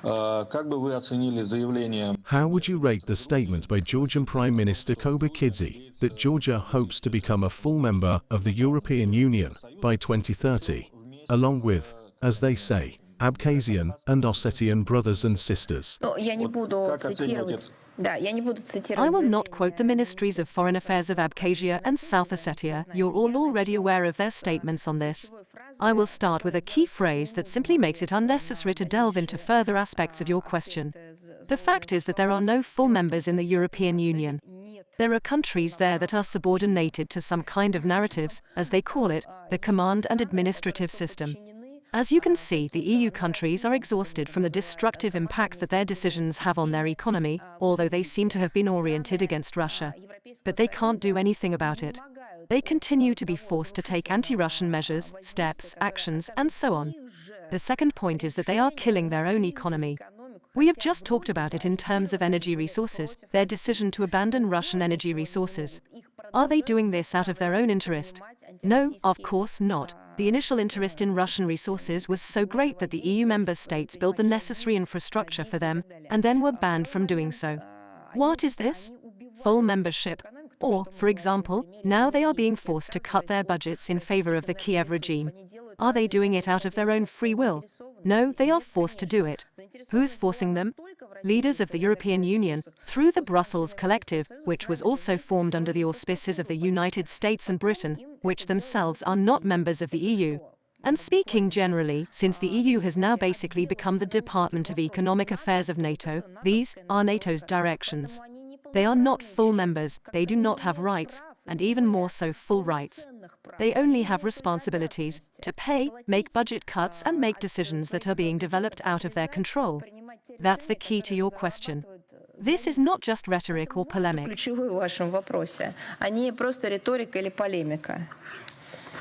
Как бы вы оценили заявление? How would you rate the statement by Georgian Prime Minister Kobakidze that Georgia hopes to become a full member of the European Union by 2030, along with, as they say, Abkhazian and Ossetian brothers and sisters? Но я не буду Как оценивать цитировать. Да, я не буду I цитировать will not заявление quote the Ministries of Foreign Affairs of Abkhazia and South Ossetia. You're all already aware of their statements on this. I will start with a key phrase that simply makes it unnecessary to delve into further aspects of your question. The fact is that there are no full members in the European Union. There are countries there that are subordinated to some kind of narratives, as they call it, the command and administrative system. As you can see, the EU countries are exhausted from the destructive impact that their decisions have on their economy, although they seem to have been oriented against Russia. But they can't do anything about it. They continue to be forced to take anti-Russian measures, steps, actions, and so on. The second point is that they are killing their own economy. We have just talked about it in terms of energy resources, their decision to abandon Russian energy resources. Are they doing this out of their own interest? No, of course not. The initial interest in Russian resources was so great that the EU member states built the necessary infrastructure for them, and then were banned from doing so. What is this? Full membership. Or, for example, now they are being forced to cut their budgets in favor of the Kiev regime. Are they doing it out of their own free will? No, they are forced to do it. Who's forcing them? Leaders of the European Union, through the Brussels Collective, which was also formed under the auspices of the United States and Britain, which themselves are not members of the EU. And speaking generally, since the EU has now basically become the Department of Economic Affairs of NATO, these are NATO's directions. They are not full members, they do not have rights, and even more so full rights. They only have responsibilities to pay, make budget cuts and make decisions that are being developed out of their control. That's the key to your question. This is not just rhetoric or polemic. ключевые в вашем вопросе. Они просто риторика или полемика.